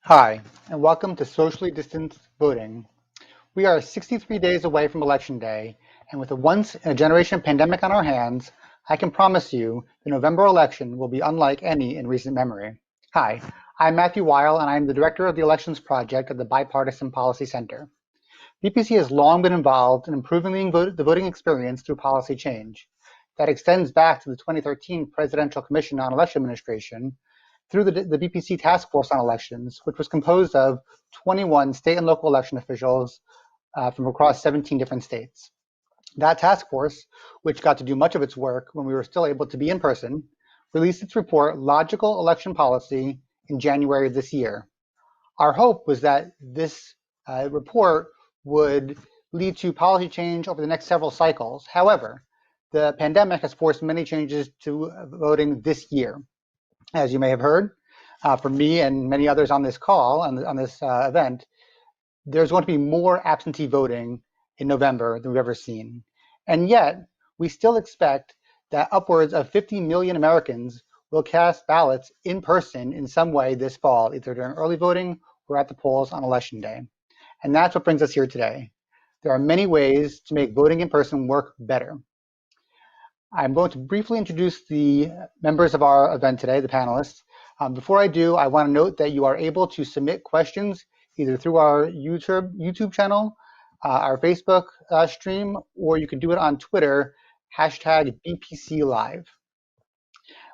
Hi, and welcome to Socially Distanced Voting. We are 63 days away from Election Day, and with a once-in-a-generation pandemic on our hands, I can promise you the November election will be unlike any in recent memory. Hi, I'm Matthew Weil, and I'm the Director of the Elections Project at the Bipartisan Policy Center. BPC has long been involved in improving the voting experience through policy change. That extends back to the 2013 Presidential Commission on Election Administration, through the BPC Task Force on Elections, which was composed of 21 state and local election officials from across 17 different states. That task force, which got to do much of its work when we were still able to be in person, released its report, Logical Election Policy, in January of this year. Our hope was that this report would lead to policy change over the next several cycles. However, the pandemic has forced many changes to voting this year. As you may have heard from me and many others on this call, on this event, there's going to be more absentee voting in November than we've ever seen. And yet, we still expect that upwards of 50 million Americans will cast ballots in person in some way this fall, either during early voting or at the polls on Election Day. And that's what brings us here today. There are many ways to make voting in person work better. I'm going to briefly introduce the members of our event today, the panelists. Before I do, I want to note that you are able to submit questions either through our YouTube channel, our Facebook stream, or you can do it on Twitter, #BPCLive.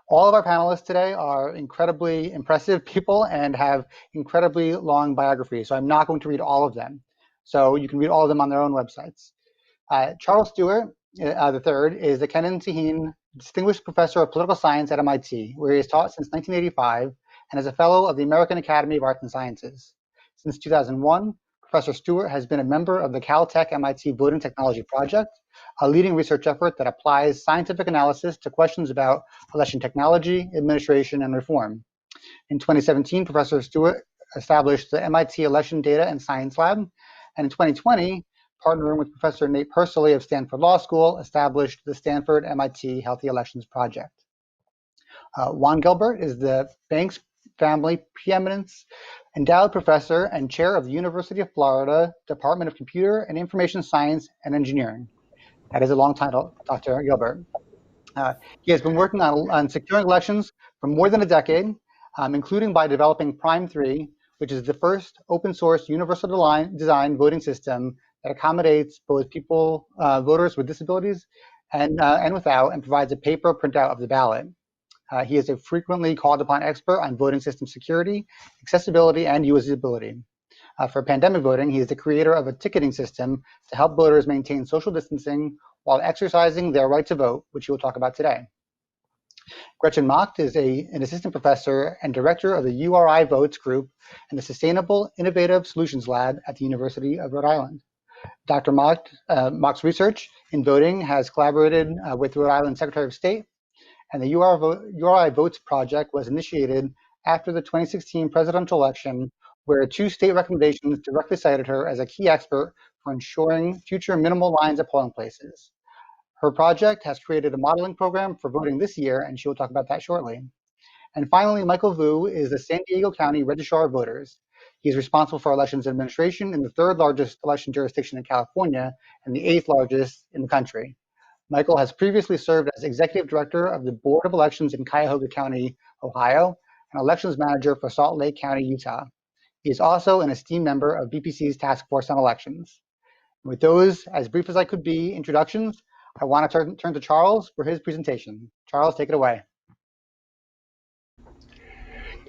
All of our panelists today are incredibly impressive people and have incredibly long biographies, so I'm not going to read all of them. So you can read all of them on their own websites. Charles Stewart, the third, is the Kenan Tahine Distinguished Professor of Political Science at MIT, where he has taught since 1985 and is a fellow of the American Academy of Arts and Sciences. Since 2001, Professor Stewart has been a member of the Caltech MIT Voting Technology Project, a leading research effort that applies scientific analysis to questions about election technology, administration, and reform. In 2017, Professor Stewart established the MIT Election Data and Science Lab, and in 2020, partnering with Professor Nate Persily of Stanford Law School, established the Stanford MIT Healthy Elections Project. Juan Gilbert is the Banks Family Preeminence Endowed Professor and Chair of the University of Florida Department of Computer and Information Science and Engineering. That is a long title, Dr. Gilbert. He has been working on securing elections for more than a decade, including by developing Prime 3, which is the first open source universal design voting system that accommodates both voters with disabilities and without, and provides a paper printout of the ballot. He is a frequently called upon expert on voting system security, accessibility, and usability. For pandemic voting, he is the creator of a ticketing system to help voters maintain social distancing while exercising their right to vote, which he will talk about today. Gretchen Macht is an assistant professor and director of the URI Votes Group and the Sustainable Innovative Solutions Lab at the University of Rhode Island. Dr. Macht's research in voting has collaborated with Rhode Island Secretary of State, and the URI Votes project was initiated after the 2016 presidential election, where 2 state recommendations directly cited her as a key expert for ensuring future minimal lines at polling places. Her project has created a modeling program for voting this year, and she will talk about that shortly. And finally, Michael Vu is the San Diego County Registrar of Voters. He's responsible for elections administration in the 3rd largest election jurisdiction in California and the 8th largest in the country. Michael has previously served as executive director of the Board of Elections in Cuyahoga County, Ohio, and elections manager for Salt Lake County, Utah. He is also an esteemed member of BPC's Task Force on Elections. With those, as brief as I could be, introductions, I want to turn to Charles for his presentation. Charles, take it away.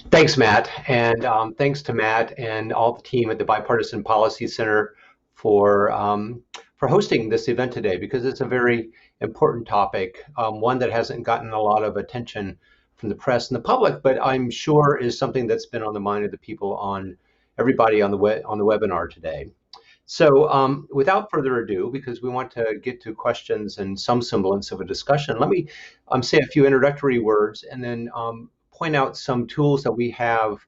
Thanks, Matt, and thanks to Matt and all the team at the Bipartisan Policy Center for hosting this event today, because it's a very important topic, one that hasn't gotten a lot of attention from the press and the public, but I'm sure is something that's been on the mind of the people everybody on the webinar today. So without further ado, because we want to get to questions and some semblance of a discussion, let me say a few introductory words and then point out some tools that we have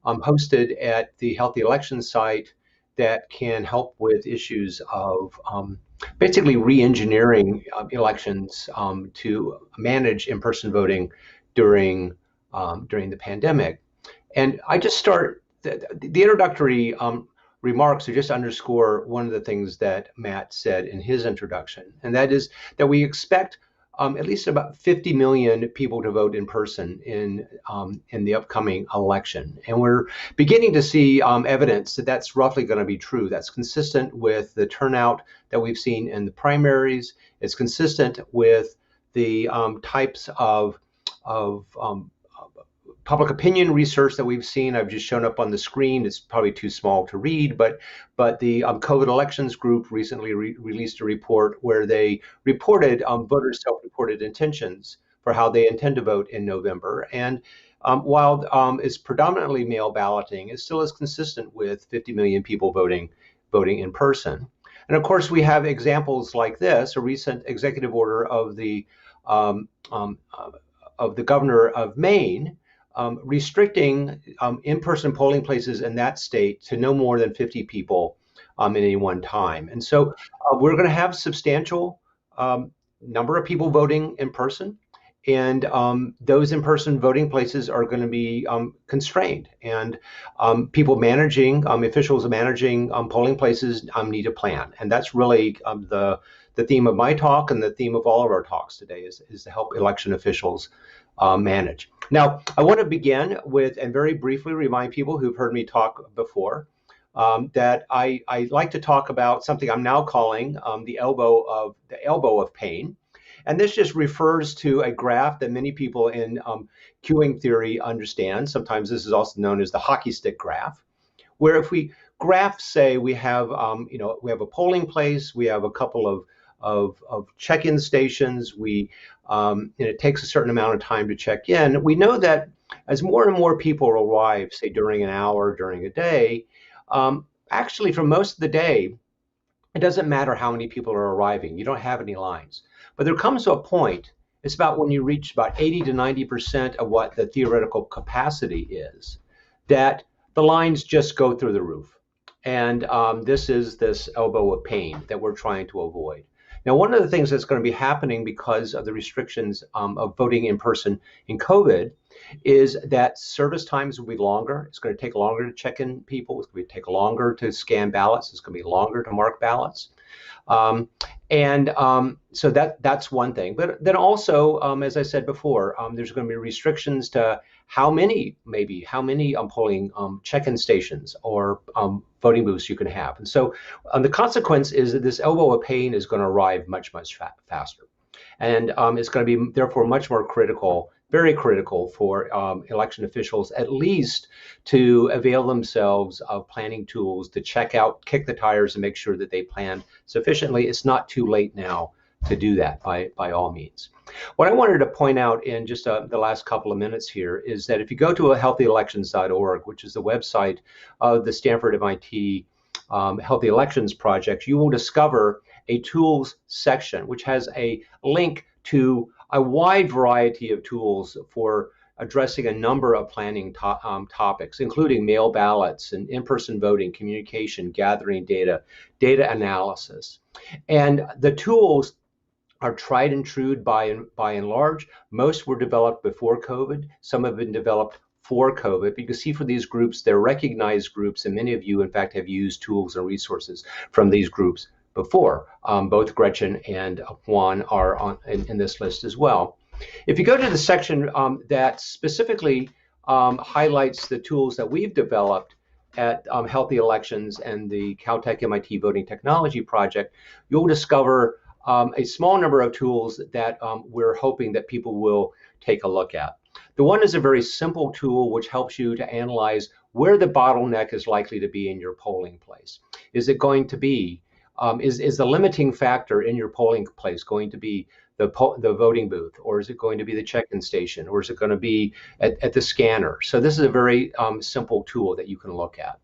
hosted at the Healthy Elections site that can help with issues of basically re-engineering elections to manage in-person voting during the pandemic. And I just start the introductory remarks to just underscore one of the things that Matt said in his introduction, and that is that we expect at least about 50 million people to vote in person in the upcoming election, and we're beginning to see evidence that that's roughly going to be true. That's consistent with the turnout that we've seen in the primaries. It's consistent with the types of public opinion research that we've seen. I've just shown up on the screen. It's probably too small to read, but the COVID elections group recently released a report where they reported voters' self-reported intentions for how they intend to vote in November. And while it's predominantly mail balloting, it still is consistent with 50 million people voting in person. And of course, we have examples like this, a recent executive order of the governor of Maine, restricting in-person polling places in that state to no more than 50 people at any one time. And so we're going to have substantial number of people voting in person, and those in-person voting places are going to be constrained. And people managing, officials managing polling places need a plan. And that's really the theme of my talk and the theme of all of our talks today is to help election officials manage. Now, I want to begin with and very briefly remind people who've heard me talk before that I like to talk about something I'm now calling the elbow of pain. And this just refers to a graph that many people in queuing theory understand. Sometimes this is also known as the hockey stick graph, where if we graph, say, we have we have a polling place, we have a couple of check-in stations, and it takes a certain amount of time to check in. We know that as more and more people arrive, say during an hour, during a day, actually for most of the day, it doesn't matter how many people are arriving. You don't have any lines. But there comes to a point, it's about when you reach about 80 to 90% of what the theoretical capacity is, that the lines just go through the roof. And this is this elbow of pain that we're trying to avoid. Now, one of the things that's going to be happening because of the restrictions of voting in person in COVID is that service times will be longer. It's going to take longer to check in people. It's going to take longer to scan ballots. It's going to be longer to mark ballots. So that's one thing. But then also, as I said before, there's going to be restrictions to how many polling check-in stations or voting booths you can have. And so the consequence is that this elbow of pain is going to arrive much faster. And it's going to be, therefore, much more critical, very critical for election officials, at least to avail themselves of planning tools to kick the tires and make sure that they plan sufficiently. It's not too late now to do that by all means. What I wanted to point out in just the last couple of minutes here is that if you go to healthyelections.org, which is the website of the Stanford MIT Healthy Elections Project, you will discover a tools section, which has a link to a wide variety of tools for addressing a number of planning topics, including mail ballots and in-person voting, communication, gathering data, data analysis. And the tools are tried and true by and large. Most were developed before COVID. Some have been developed for COVID. But you can see for these groups, they're recognized groups, and many of you, in fact, have used tools and resources from these groups before. Both Gretchen and Juan are in this list as well. If you go to the section that specifically highlights the tools that we've developed at Healthy Elections and the Caltech MIT Voting Technology Project, you'll discover a small number of tools that we're hoping that people will take a look at. The one is a very simple tool which helps you to analyze where the bottleneck is likely to be in your polling place. Is it going to be, is the limiting factor in your polling place going to be the voting booth, or is it going to be the check-in station, or is it going to be at the scanner? So this is a very simple tool that you can look at.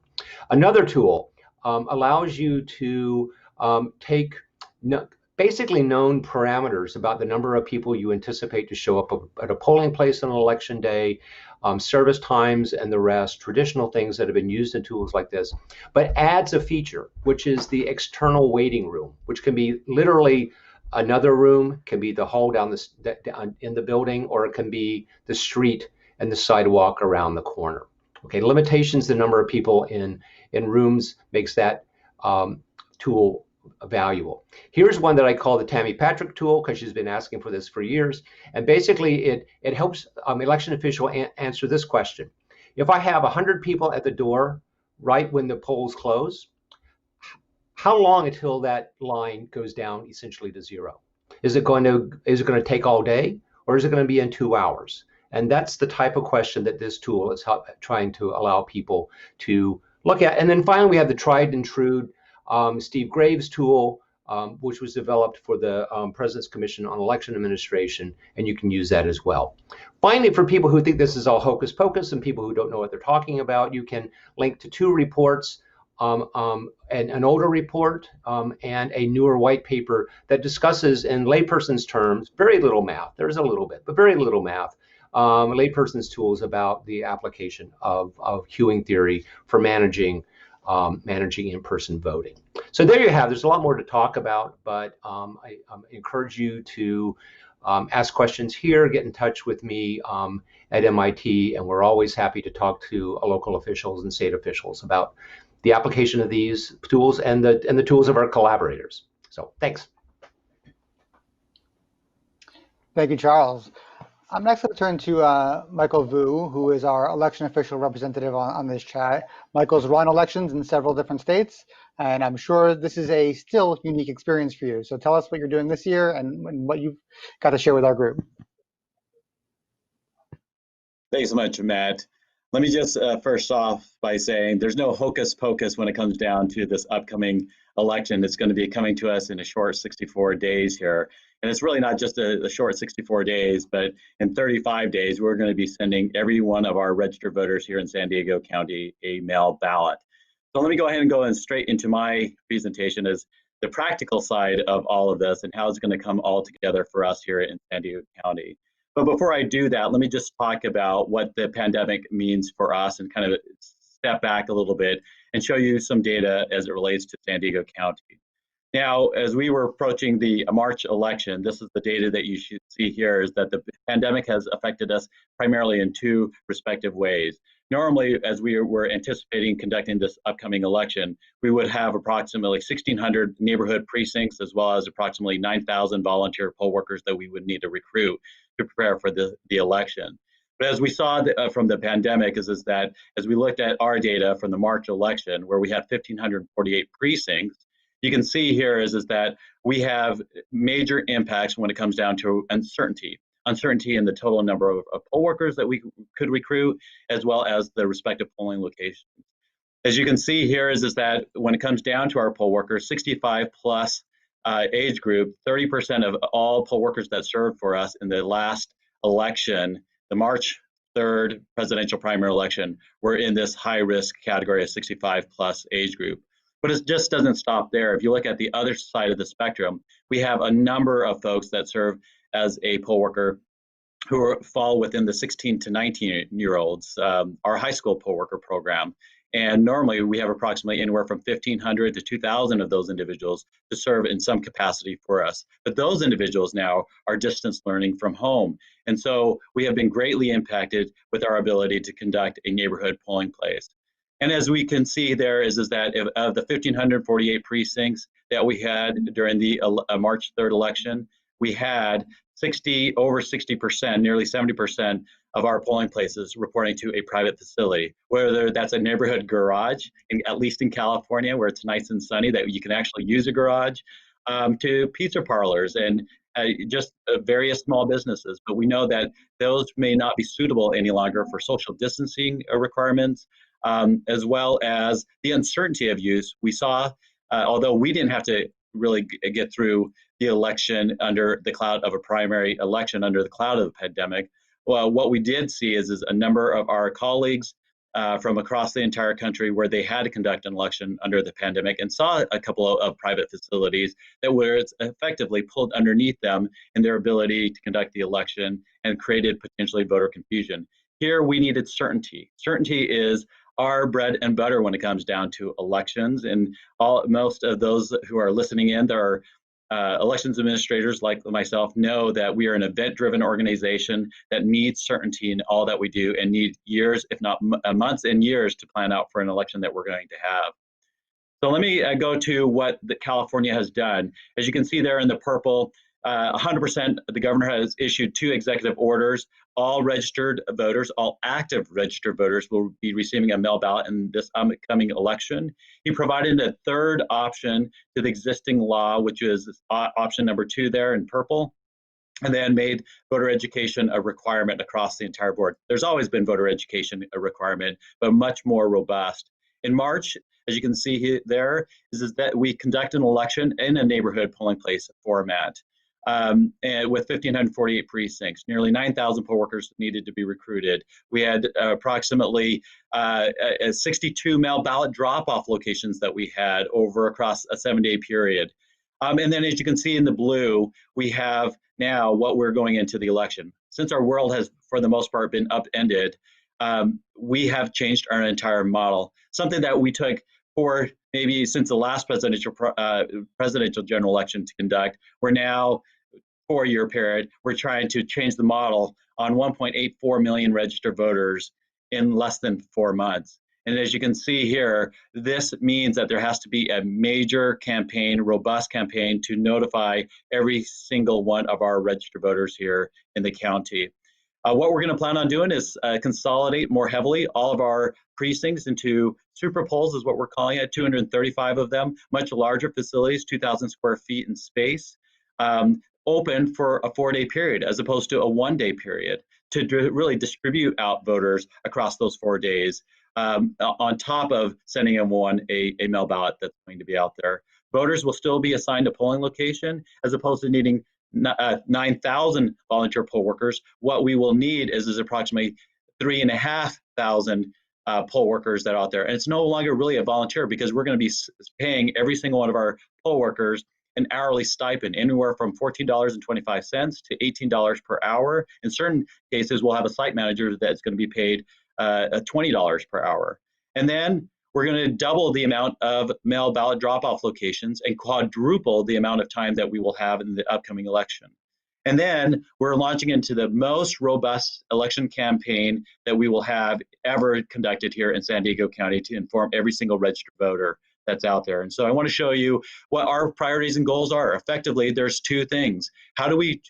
Another tool allows you to take basically known parameters about the number of people you anticipate to show up at a polling place on election day, service times and the rest, traditional things that have been used in tools like this, but adds a feature, which is the external waiting room, which can be literally another room, can be the hall in the building, or it can be the street and the sidewalk around the corner. Okay, limitations, the number of people in rooms makes that tool valuable. Here's one that I call the Tammy Patrick tool because she's been asking for this for years. And basically it helps election official answer this question. If I have 100 people at the door right when the polls close, how long until that line goes down essentially to zero? Is it going to take all day, or is it going to be in 2 hours? And that's the type of question that this tool is trying to allow people to look at. And then finally, we have the tried and true Steve Graves tool, which was developed for the President's Commission on Election Administration, and you can use that as well. Finally, for people who think this is all hocus pocus and people who don't know what they're talking about, you can link to two reports, an older report and a newer white paper that discusses in layperson's terms, very little math, there's a little bit, but very little math, layperson's tools about the application of queuing theory for managing in-person voting. So there you have, there's a lot more to talk about, but I encourage you to ask questions here, get in touch with me at MIT, and we're always happy to talk to local officials and state officials about the application of these tools and the tools of our collaborators. So thanks. Thank you, Charles. I'm next going to turn to Michael Vu, who is our election official representative on this chat. Michael's run elections in several different states, and I'm sure this is a still unique experience for you. So tell us what you're doing this year and what you've got to share with our group. Thanks so much, Matt. Let me just first off by saying there's no hocus pocus when it comes down to this upcoming election. It's going to be coming to us in a short 64 days here. And it's really not just a short 64 days, but in 35 days, we're going to be sending every one of our registered voters here in San Diego County a mail ballot. So let me go ahead and go straight into my presentation as the practical side of all of this and how it's going to come all together for us here in San Diego County. But before I do that, let me just talk about what the pandemic means for us and kind of step back a little bit and show you some data as it relates to San Diego County. Now, as we were approaching the March election, this is the data that you should see here, is that the pandemic has affected us primarily in two respective ways. Normally, as we were anticipating conducting this upcoming election, we would have approximately 1,600 neighborhood precincts, as well as approximately 9,000 volunteer poll workers that we would need to recruit to prepare for the election. But as we saw from the pandemic is that as we looked at our data from the March election, where we had 1,548 precincts, you can see here is that we have major impacts when it comes down to uncertainty in the total number of poll workers that we could recruit, as well as the respective polling locations. As you can see here is that when it comes down to our poll workers, 65 plus age group, 30% of all poll workers that served for us in the last election, the March 3rd presidential primary election, were in this high risk category of 65 plus age group. But it just doesn't stop there. If you look at the other side of the spectrum, we have a number of folks that serve as a poll worker who fall within the 16 to 19-year-olds, our high school poll worker program. And normally we have approximately anywhere from 1,500 to 2,000 of those individuals to serve in some capacity for us. But those individuals now are distance learning from home. And so we have been greatly impacted with our ability to conduct a neighborhood polling place. And as we can see there is that of the 1,548 precincts that we had during the March 3rd election, we had over 60%, nearly 70% of our polling places reporting to a private facility, whether that's a neighborhood garage, at least in California, where it's nice and sunny, that you can actually use a garage, to pizza parlors and just various small businesses. But we know that those may not be suitable any longer for social distancing requirements, as well as the uncertainty of use. We saw, although we didn't have to really get through the election under the cloud of a primary election, under the cloud of the pandemic, well, what we did see is a number of our colleagues from across the entire country where they had to conduct an election under the pandemic, and saw a couple of private facilities that were effectively pulled underneath them in their ability to conduct the election and created potentially voter confusion. Here we needed certainty. Certainty is our bread and butter when it comes down to elections, and most of those who are listening in, there are elections administrators like myself know that we are an event-driven organization that needs certainty in all that we do and need years, if not months and years, to plan out for an election that we're going to have. So let me go to what California has done. As you can see there in the purple, 100% the governor has issued 2 executive orders. All registered voters, all active registered voters will be receiving a mail ballot in this upcoming election. He provided a 3rd option to the existing law, which is option number 2 there in purple, and then made voter education a requirement across the entire board. There's always been voter education a requirement, but much more robust. In March, as you can see there, is that we conduct an election in a neighborhood polling place format. And with 1,548 precincts, nearly 9,000 poll workers needed to be recruited. We had approximately 62 mail ballot drop-off locations that we had across a 7-day period. And then as you can see in the blue, we have now what we're going into the election. Since our world has, for the most part, been upended, we have changed our entire model. Something that we took for maybe since the last presidential general election to conduct, we're now 4-year period, we're trying to change the model on 1.84 million registered voters in less than 4 months. And as you can see here, this means that there has to be a major campaign, robust campaign, to notify every single one of our registered voters here in the county. What we're going to plan on doing is consolidate more heavily all of our precincts into super polls, is what we're calling it, 235 of them, much larger facilities, 2,000 square feet in space, open for a 4-day period as opposed to a 1-day period to really distribute out voters across those 4 days, on top of sending them a mail ballot that's going to be out there. Voters will still be assigned a polling location as opposed to needing 9,000 volunteer poll workers. What we will need is approximately 3,500 poll workers that are out there. And it's no longer really a volunteer, because we're going to be paying every single one of our poll workers an hourly stipend, anywhere from $14.25 to $18 per hour. In certain cases, we'll have a site manager that's going to be paid $20 per hour. And then we're going to double the amount of mail ballot drop-off locations and quadruple the amount of time that we will have in the upcoming election. And then we're launching into the most robust election campaign that we will have ever conducted here in San Diego County to inform every single registered voter that's out there. And so I want to show you what our priorities and goals are. Effectively, there's 2 things. How do we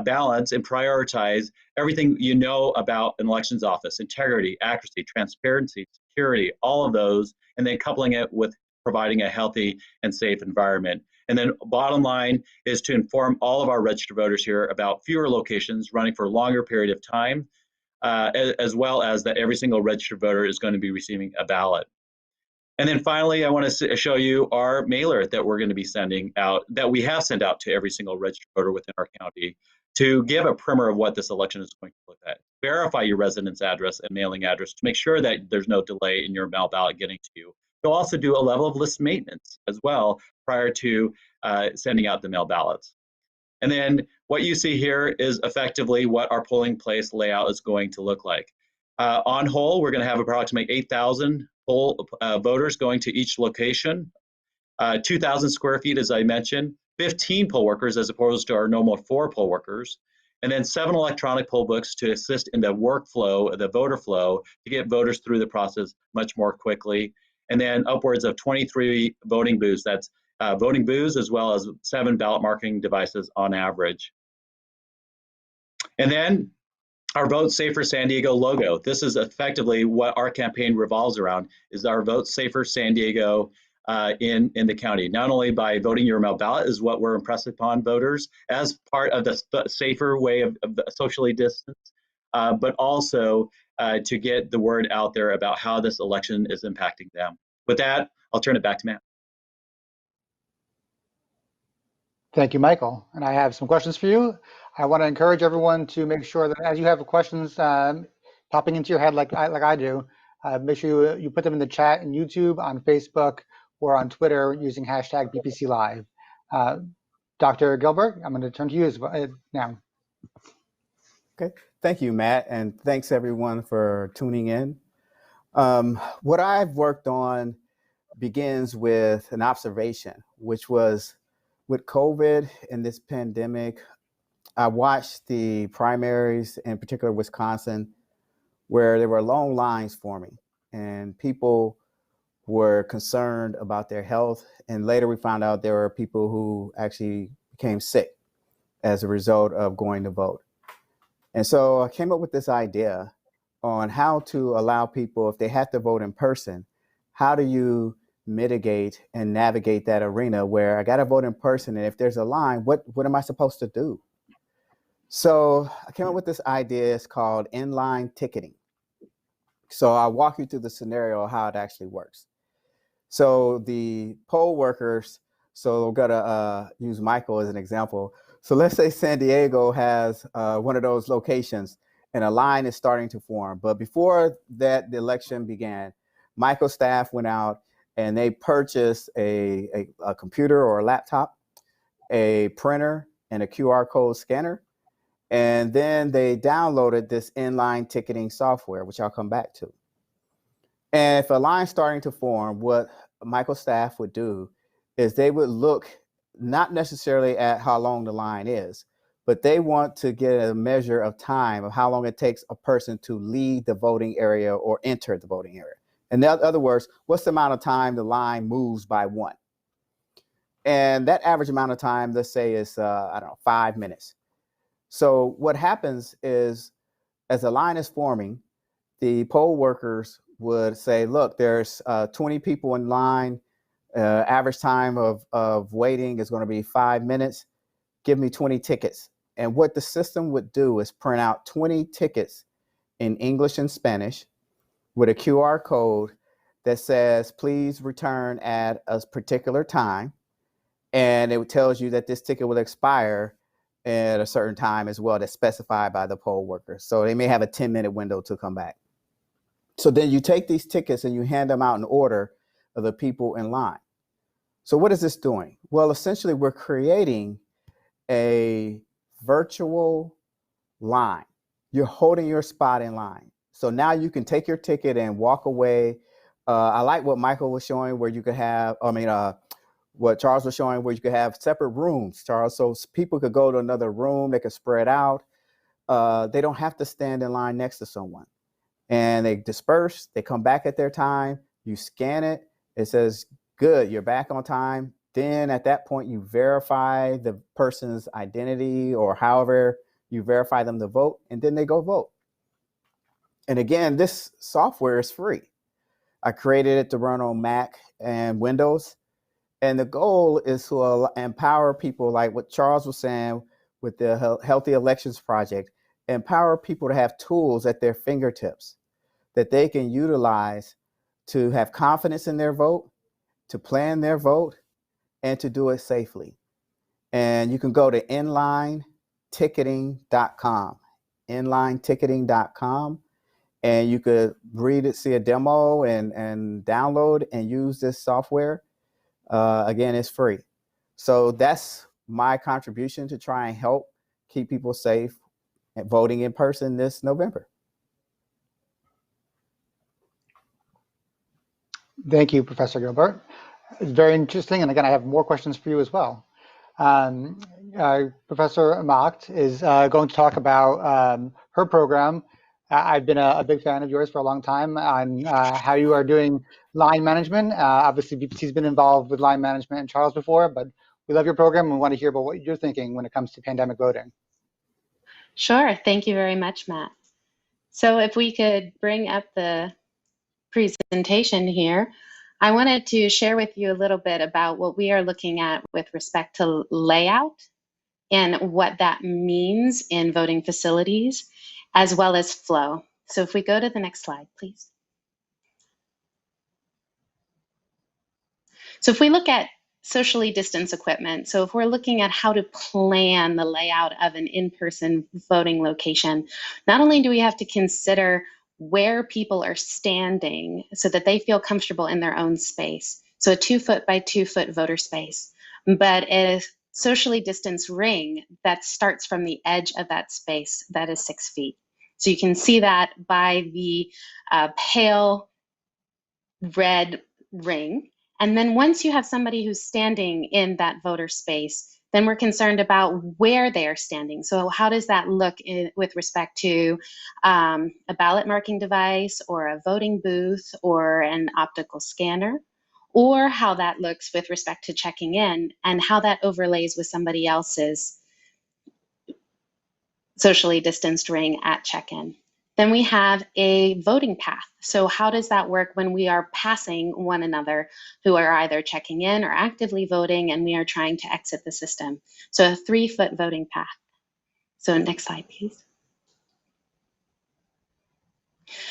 balance and prioritize everything you know about an elections office: integrity, accuracy, transparency, security, all of those, and then coupling it with providing a healthy and safe environment. And then bottom line is to inform all of our registered voters here about fewer locations running for a longer period of time, as well as that every single registered voter is going to be receiving a ballot. And then finally, I want to show you our mailer that we're going to be sending out, that we have sent out to every single registered voter within our county, to give a primer of what this election is going to look at. Verify your residence address and mailing address to make sure that there's no delay in your mail ballot getting to you. You'll also do a level of list maintenance as well prior to sending out the mail ballots. And then what you see here is effectively what our polling place layout is going to look like. On whole, we're going to have approximately 8,000 poll voters going to each location, 2,000 square feet, as I mentioned, 15 poll workers as opposed to our normal 4 poll workers, and then 7 electronic poll books to assist in the workflow, the voter flow, to get voters through the process much more quickly. And then upwards of 23 voting booths. That's voting booths as well as 7 ballot marking devices on average. And then our Vote Safer San Diego logo. This is effectively what our campaign revolves around, is our Vote Safer San Diego in the county. Not only by voting your mail ballot is what we're impressing upon voters as part of the safer way of socially distance, but also to get the word out there about how this election is impacting them. With that, I'll turn it back to Matt. Thank you, Michael. And I have some questions for you. I want to encourage everyone to make sure that as you have questions popping into your head like I do, make sure you put them in the chat in YouTube, on Facebook, or on Twitter using hashtag BPC Live. Dr. Gilbert, I'm going to turn to you now. Okay, thank you, Matt, and thanks everyone for tuning in. What I've worked on begins with an observation, which was with COVID and this pandemic, I watched the primaries, in particular Wisconsin, where there were long lines forming and people were concerned about their health. And later we found out there were people who actually became sick as a result of going to vote. And so I came up with this idea on how to allow people, if they have to vote in person, how do you mitigate and navigate that arena where I got to vote in person, and if there's a line, what am I supposed to do? So I came up with this idea. It's called inline ticketing. So I'll walk you through the scenario of how it actually works. So the poll workers, so we're gonna use Michael as an example. So let's say San Diego has one of those locations and a line is starting to form. But before that, the election began, Michael's staff went out and they purchased a computer or a laptop, a printer, and a QR code scanner. And then they downloaded this inline ticketing software, which I'll come back to. And if a line's starting to form, what Michael's staff would do is they would look not necessarily at how long the line is, but they want to get a measure of time of how long it takes a person to leave the voting area or enter the voting area. In other words, what's the amount of time the line moves by one? And that average amount of time, let's say, is, 5 minutes. So what happens is, as a line is forming, the poll workers would say, look, there's 20 people in line. Average time of waiting is going to be 5 minutes. Give me 20 tickets. And what the system would do is print out 20 tickets in English and Spanish with a QR code that says, please return at a particular time. And it tells you that this ticket will expire at a certain time as well, that's specified by the poll workers. So they may have a 10-minute window to come back. So then you take these tickets and you hand them out in order of the people in line. So what is this doing? Well, essentially we're creating a virtual line. You're holding your spot in line. So now you can take your ticket and walk away. I like what Michael was showing where you could have, what Charles was showing where you could have separate rooms, Charles. So people could go to another room, they could spread out. They don't have to stand in line next to someone. And they disperse, they come back at their time, you scan it, it says, good, you're back on time. Then at that point, you verify the person's identity or however you verify them to vote, and then they go vote. And again, this software is free. I created it to run on Mac and Windows. And the goal is to empower people, like what Charles was saying with the Healthy Elections Project, empower people to have tools at their fingertips that they can utilize to have confidence in their vote, to plan their vote, and to do it safely. And you can go to inlineticketing.com, inlineticketing.com, and you could read it, see a demo, and download and use this software. Again, it's free. So that's my contribution to try and help keep people safe and voting in person this November. Thank you, Professor Gilbert. It's very interesting. And again, I have more questions for you as well. Professor Macht is going to talk about her program. I've been a big fan of yours for a long time on how you are doing line management. Obviously, BPC's been involved with line management and Charles before, but we love your program and we want to hear about what you're thinking when it comes to pandemic voting. Sure. Thank you very much, Matt. So if we could bring up the presentation here, I wanted to share with you a little bit about what we are looking at with respect to layout and what that means in voting facilities, as well as flow. So if we go to the next slide, please. So if we look at socially distanced equipment, so if we're looking at how to plan the layout of an in-person voting location, not only do we have to consider where people are standing so that they feel comfortable in their own space, so a 2-foot by 2-foot voter space, but a socially distanced ring that starts from the edge of that space that is 6 feet. So you can see that by the pale red ring. And then once you have somebody who's standing in that voter space, then we're concerned about where they are standing. So how does that look with respect to a ballot marking device or a voting booth or an optical scanner, or how that looks with respect to checking in and how that overlays with somebody else's socially distanced ring at check-in. Then we have a voting path. So how does that work when we are passing one another who are either checking in or actively voting and we are trying to exit the system? So a 3-foot voting path. So next slide, please.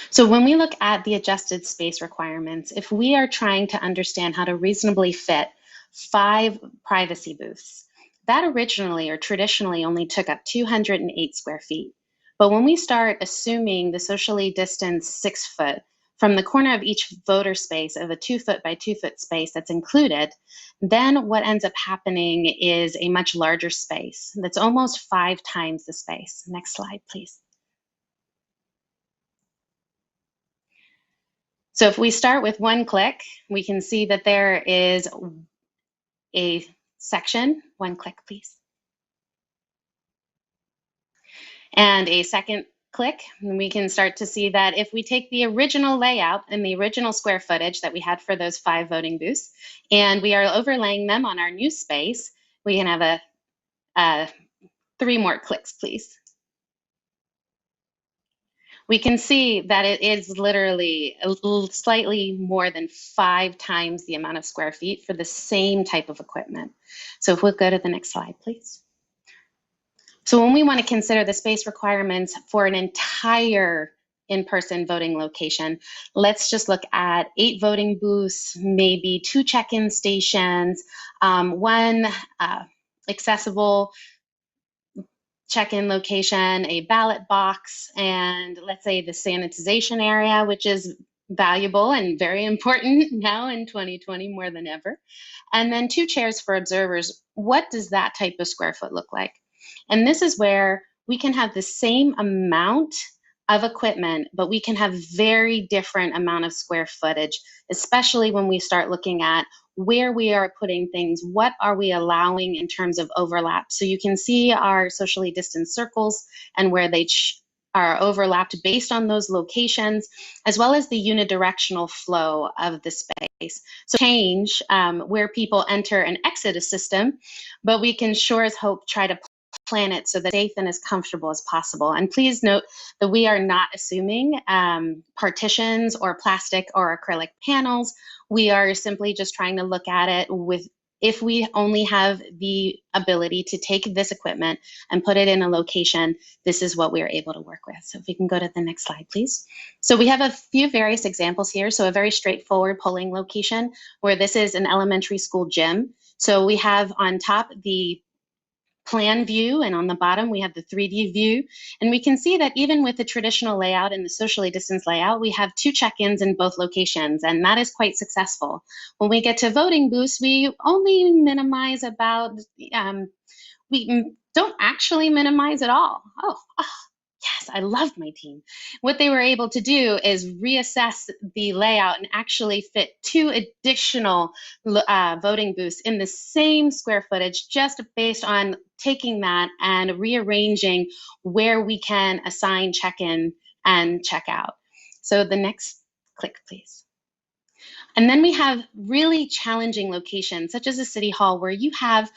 So when we look at the adjusted space requirements, if we are trying to understand how to reasonably fit 5 privacy booths, that originally or traditionally only took up 208 square feet. But when we start assuming the socially distanced 6-foot from the corner of each voter space of a 2-foot by 2-foot space that's included, then what ends up happening is a much larger space that's almost 5 times the space. Next slide, please. So if we start with one click, we can see that there is a section, one click please, and a second click, and we can start to see that if we take the original layout and the original square footage that we had for those 5 voting booths, and we are overlaying them on our new space, we can have a 3 more clicks, please. We can see that it is literally slightly more than 5 times the amount of square feet for the same type of equipment. So if we'll go to the next slide, please. So when we want to consider the space requirements for an entire in-person voting location, let's just look at 8 voting booths, maybe 2 check-in stations, 1 accessible check-in location, a ballot box, and let's say the sanitization area, which is valuable and very important now in 2020 more than ever. And then 2 chairs for observers. What does that type of square foot look like? And this is where we can have the same amount of equipment, but we can have very different amount of square footage, especially when we start looking at where we are putting things, what are we allowing in terms of overlap. So you can see our socially distanced circles and where they are overlapped based on those locations, as well as the unidirectional flow of the space. So change where people enter and exit a system, but we can sure as hope try to plan it so that it's safe and as comfortable as possible. And please note that we are not assuming partitions or plastic or acrylic panels. We are simply just trying to look at it with, if we only have the ability to take this equipment and put it in a location, this is what we are able to work with. So if we can go to the next slide, please. So we have a few various examples here. So a very straightforward polling location where this is an elementary school gym. So we have on top the plan view, and on the bottom we have the 3D view, and we can see that even with the traditional layout and the socially distanced layout, we have 2 check-ins in both locations, and that is quite successful. When we get to voting booths, we only minimize about, we don't actually minimize at all. Oh, yes, I loved my team. What they were able to do is reassess the layout and actually fit 2 additional voting booths in the same square footage, just based on taking that and rearranging where we can assign check-in and check-out. So the next click, please. And then we have really challenging locations, such as a city hall, where you have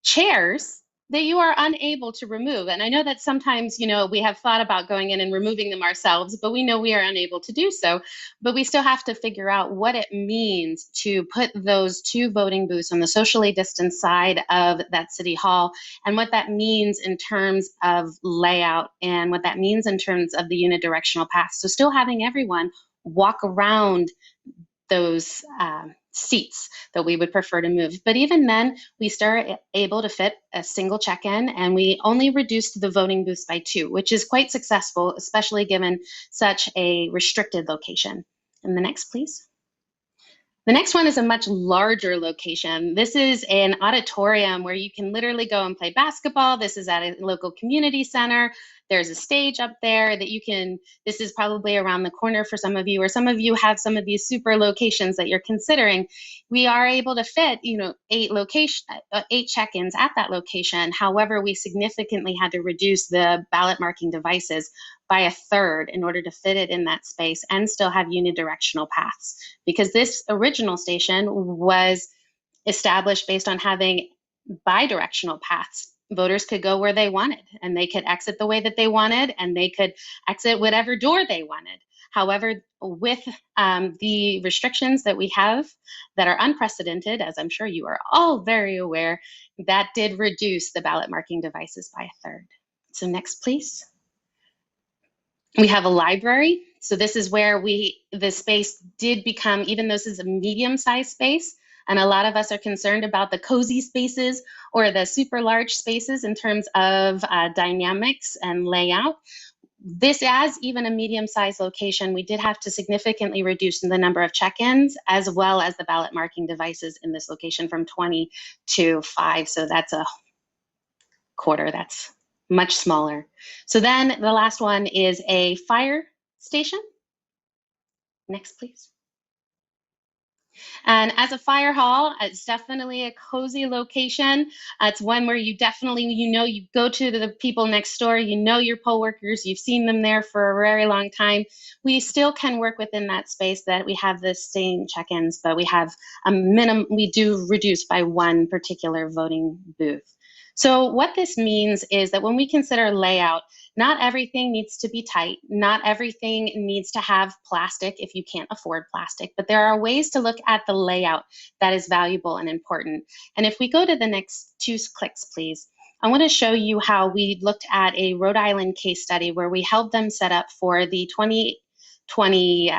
chairs that you are unable to remove. And I know that sometimes, we have thought about going in and removing them ourselves, but we know we are unable to do so. But we still have to figure out what it means to put those 2 voting booths on the socially distanced side of that city hall, and what that means in terms of layout, and what that means in terms of the unidirectional path. So still having everyone walk around those seats that we would prefer to move. But even then, we still are able to fit a single check-in, and we only reduced the voting booths by 2, which is quite successful, especially given such a restricted location. And the next, please. The next one is a much larger location. This is an auditorium where you can literally go and play basketball. This is at a local community center. There's a stage up there that you can, this is probably around the corner for some of you, or some of you have some of these super locations that you're considering. We are able to fit, 8 check-ins at that location. However, we significantly had to reduce the ballot marking devices by a third in order to fit it in that space and still have unidirectional paths. Because this original station was established based on having bidirectional paths. Voters could go where they wanted, and they could exit the way that they wanted, and they could exit whatever door they wanted. However, with the restrictions that we have that are unprecedented, as I'm sure you are all very aware, that did reduce the ballot marking devices by a third. So next, please. We have a library. So this is where the space did become, even though this is a medium-sized space, and a lot of us are concerned about the cozy spaces or the super large spaces in terms of dynamics and layout. This, as even a medium-sized location, we did have to significantly reduce the number of check-ins as well as the ballot marking devices in this location from 20 to 5. So that's a quarter. That's much smaller. So then the last one is a fire station. Next, please. And as a fire hall, it's definitely a cozy location. It's one where you definitely, you go to the people next door, your poll workers, you've seen them there for a very long time. We still can work within that space that we have the same check-ins, but we have a minimum, we do reduce by one particular voting booth. So what this means is that when we consider layout, not everything needs to be tight. Not everything needs to have plastic if you can't afford plastic, but there are ways to look at the layout that is valuable and important. And if we go to the next 2 clicks, please, I want to show you how we looked at a Rhode Island case study where we helped them set up for the 2020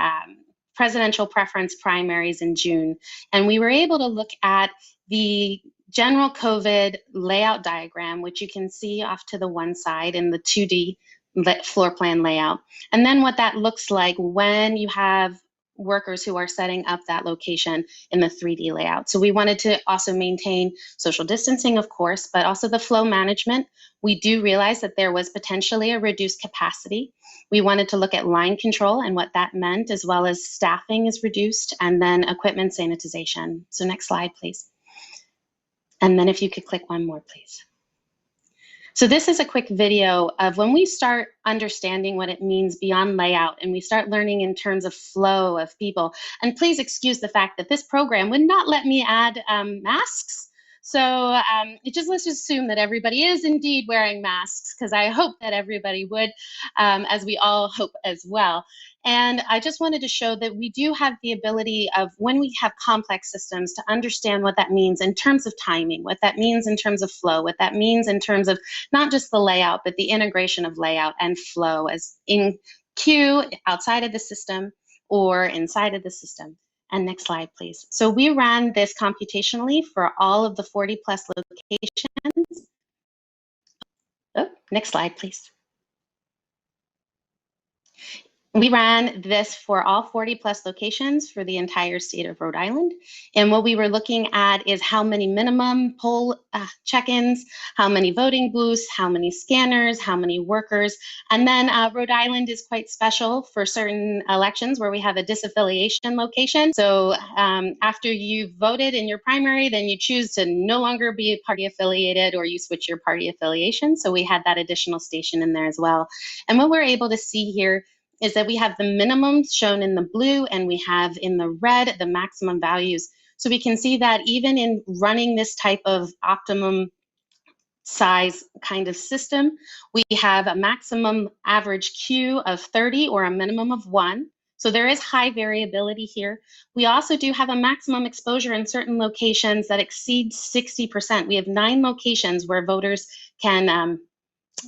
presidential preference primaries in June. And we were able to look at the general COVID layout diagram, which you can see off to the one side in the 2D floor plan layout. And then what that looks like when you have workers who are setting up that location in the 3D layout. So we wanted to also maintain social distancing, of course, but also the flow management. We do realize that there was potentially a reduced capacity. We wanted to look at line control and what that meant, as well as staffing is reduced, and then equipment sanitization. So next slide, please. And then if you could click one more, please. So this is a quick video of when we start understanding what it means beyond layout and we start learning in terms of flow of people. And please excuse the fact that this program would not let me add masks. So let's just assume that everybody is indeed wearing masks, because I hope that everybody would, as we all hope as well. And I just wanted to show that we do have the ability of, when we have complex systems, to understand what that means in terms of timing, what that means in terms of flow, what that means in terms of not just the layout, but the integration of layout and flow as in queue outside of the system or inside of the system. And next slide, please. So we ran this computationally for all of the 40+ locations. Oh, next slide, please. We ran this for all 40+ locations for the entire state of Rhode Island. And what we were looking at is how many minimum poll check-ins, how many voting booths, how many scanners, how many workers. And then Rhode Island is quite special for certain elections where we have a disaffiliation location. So after you've voted in your primary, then you choose to no longer be party affiliated, or you switch your party affiliation. So we had that additional station in there as well. And what we're able to see here is that we have the minimums shown in the blue, and we have in the red the maximum values. So we can see that even in running this type of optimum size kind of system, we have a maximum average queue of 30 or a minimum of 1. So there is high variability here. We also do have a maximum exposure in certain locations that exceeds 60%. We have 9 locations where voters can,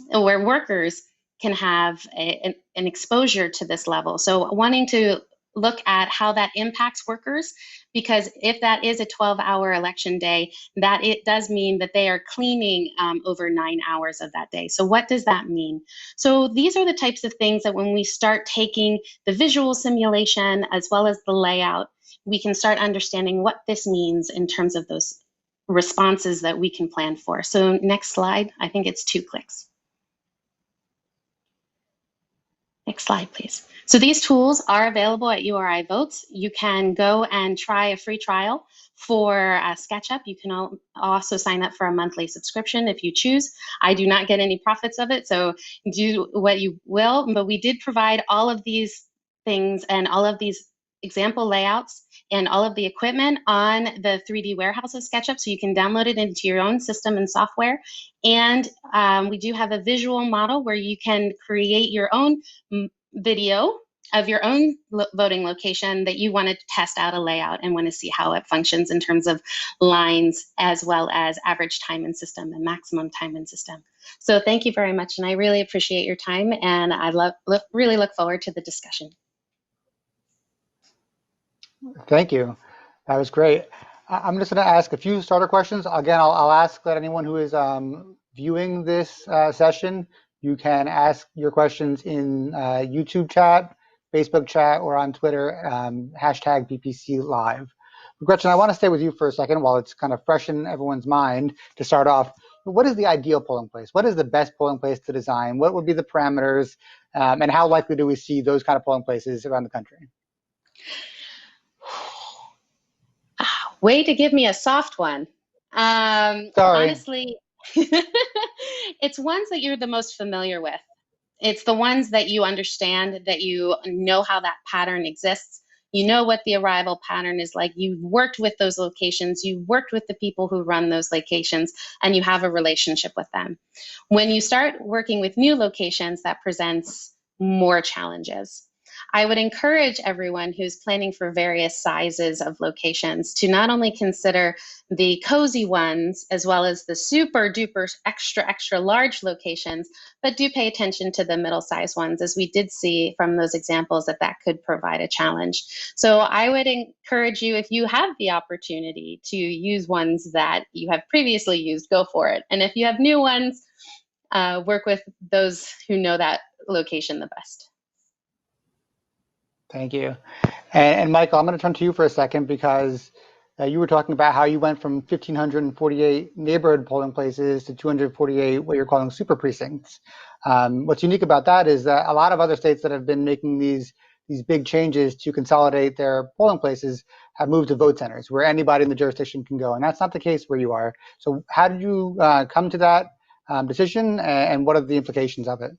where workers can have an exposure to this level. So wanting to look at how that impacts workers, because if that is a 12-hour election day, that it does mean that they are cleaning over 9 hours of that day. So what does that mean? So these are the types of things that when we start taking the visual simulation as well as the layout, we can start understanding what this means in terms of those responses that we can plan for. So next slide, I think it's 2 clicks. Next slide, please. So these tools are available at URI Votes. You can go and try a free trial for SketchUp. You can also sign up for a monthly subscription if you choose. I do not get any profits of it, so do what you will. But we did provide all of these things and all of these example layouts and all of the equipment on the 3D warehouse of SketchUp, so you can download it into your own system and software. And we do have a visual model where you can create your own video of your own voting location that you want to test out a layout and want to see how it functions in terms of lines, as well as average time in system and maximum time in system. So thank you very much, and I really appreciate your time, and I really look forward to the discussion. Thank you. That was great. I'm just going to ask a few starter questions. Again, I'll ask that anyone who is viewing this session, you can ask your questions in YouTube chat, Facebook chat, or on Twitter, hashtag BPC Live. Gretchen, I want to stay with you for a second while it's kind of fresh in everyone's mind to start off. What is the ideal polling place? What is the best polling place to design? What would be the parameters? And how likely do we see those kind of polling places around the country? Way to give me a soft one. Sorry. Honestly, it's ones that you're the most familiar with. It's the ones that you understand, that you know how that pattern exists. You know what the arrival pattern is like. You've worked with those locations. You've worked with the people who run those locations, and you have a relationship with them. When you start working with new locations, that presents more challenges. I would encourage everyone who's planning for various sizes of locations to not only consider the cozy ones as well as the super duper extra large locations, but do pay attention to the middle-sized ones, as we did see from those examples that could provide a challenge. So I would encourage you, if you have the opportunity to use ones that you have previously used, go for it. And if you have new ones, work with those who know that location the best. Thank you. And Michael, I'm going to turn to you for a second, because you were talking about how you went from 1,548 neighborhood polling places to 248 what you're calling super precincts. What's unique about that is that a lot of other states that have been making these big changes to consolidate their polling places have moved to vote centers where anybody in the jurisdiction can go. And that's not the case where you are. So how did you come to that decision, and what are the implications of it?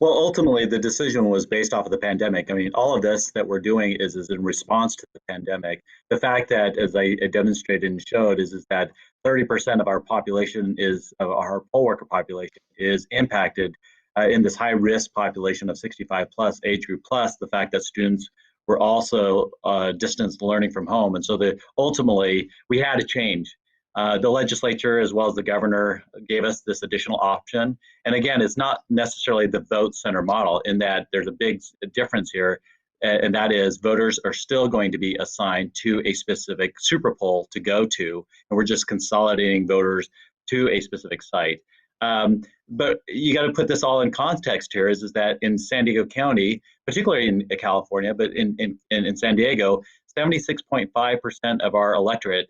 Well, ultimately, the decision was based off of the pandemic. I mean, all of this that we're doing is in response to the pandemic. The fact that, as I demonstrated and showed, is that 30% of our population of our poll worker population is impacted in this high risk population of 65 plus age group, plus the fact that students were also distance learning from home. And so ultimately, we had to change. The legislature, as well as the governor, gave us this additional option. And again, it's not necessarily the vote center model, in that there's a big difference here, and that is voters are still going to be assigned to a specific super poll to go to, and we're just consolidating voters to a specific site. But you got to put this all in context here, is that in San Diego County, particularly in California, but in San Diego, 76.5% of our electorate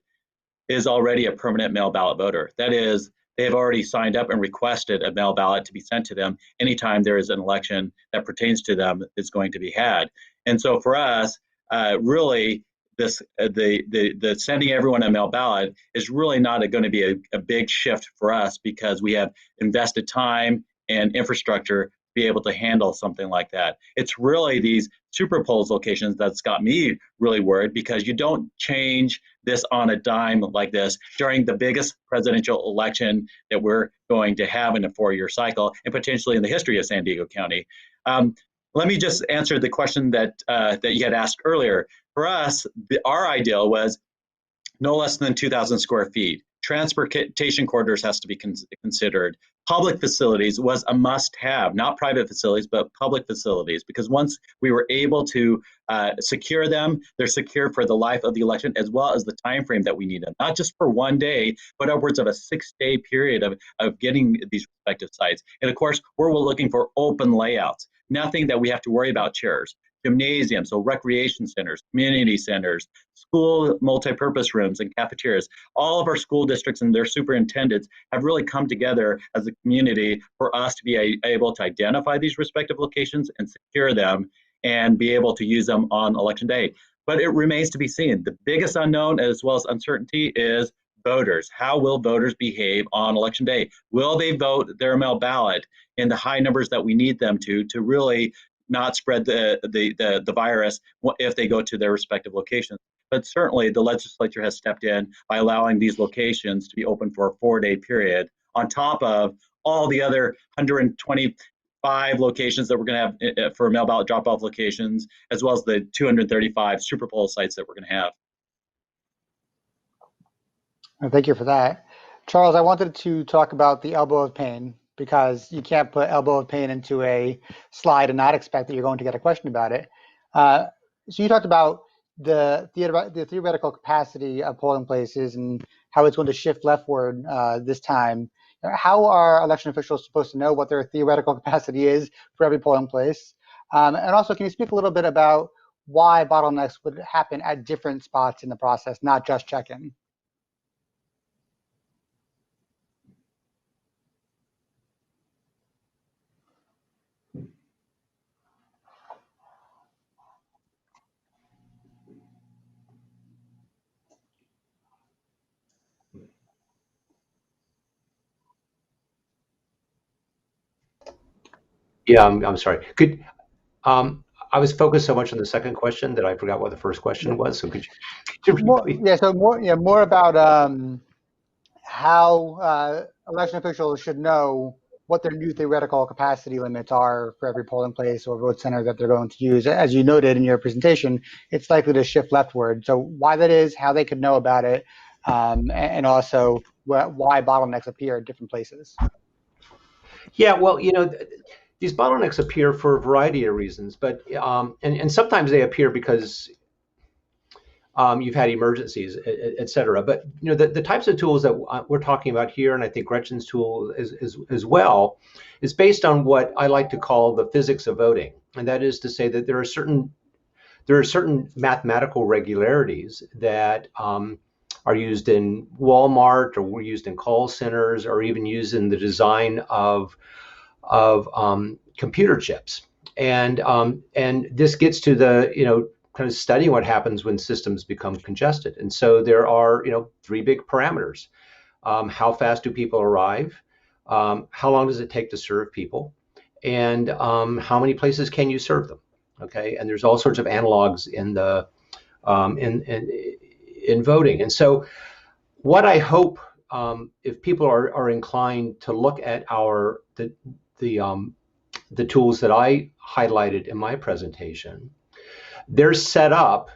is already a permanent mail ballot voter. That is, they have already signed up and requested a mail ballot to be sent to them anytime there is an election that pertains to them is going to be had. And so for us, really, the sending everyone a mail ballot is really not going to be a big shift for us, because we have invested time and infrastructure to be able to handle something like that. It's really these super polls locations that's got me really worried, because you don't change this on a dime like this during the biggest presidential election that we're going to have in a 4-year cycle, and potentially in the history of San Diego County. Let me just answer the question that you had asked earlier. For us, our ideal was no less than 2,000 square feet. Transportation corridors has to be considered. Public facilities was a must-have, not private facilities, but public facilities, because once we were able to secure them, they're secure for the life of the election, as well as the time frame that we need them, not just for one day, but upwards of a 6-day period of getting these respective sites. And of course, we're looking for open layouts, nothing that we have to worry about chairs. Gymnasiums, so recreation centers, community centers, school multipurpose rooms and cafeterias. All of our school districts and their superintendents have really come together as a community for us to be able to identify these respective locations and secure them and be able to use them on election day. But it remains to be seen. The biggest unknown as well as uncertainty is voters. How will voters behave on election day? Will they vote their mail ballot in the high numbers that we need them to really not spread the virus if they go to their respective locations? But certainly the legislature has stepped in by allowing these locations to be open for a 4-day period on top of all the other 125 locations that we're going to have for mail ballot drop-off locations, as well as the 235 super poll sites that we're going to have. Thank you for that. Charles, I wanted to talk about the elbow of pain, because you can't put elbow of pain into a slide and not expect that you're going to get a question about it. So you talked about the theoretical capacity of polling places and how it's going to shift leftward this time. How are election officials supposed to know what their theoretical capacity is for every polling place? And also, can you speak a little bit about why bottlenecks would happen at different spots in the process, not just check-in? Yeah, I'm sorry. I was focused so much on the second question that I forgot what the first question was. So could you repeat? More about how election officials should know what their new theoretical capacity limits are for every polling place or vote center that they're going to use. As you noted in your presentation, it's likely to shift leftward. So why that is, how they could know about it, and also why bottlenecks appear at different places. Yeah, well, these bottlenecks appear for a variety of reasons, but and sometimes they appear because you've had emergencies, et cetera. But the types of tools that we're talking about here, and I think Gretchen's tool as well, is based on what I like to call the physics of voting, and that is to say that there are certain mathematical regularities that are used in Walmart, or were used in call centers, or even used in the design of computer chips, and this gets to the kind of studying what happens when systems become congested. And so there are 3 big parameters: how fast do people arrive, how long does it take to serve people, and how many places can you serve them? Okay, and there's all sorts of analogs in the in voting. And so what I hope, if people are inclined to look at the tools that I highlighted in my presentation, they're set up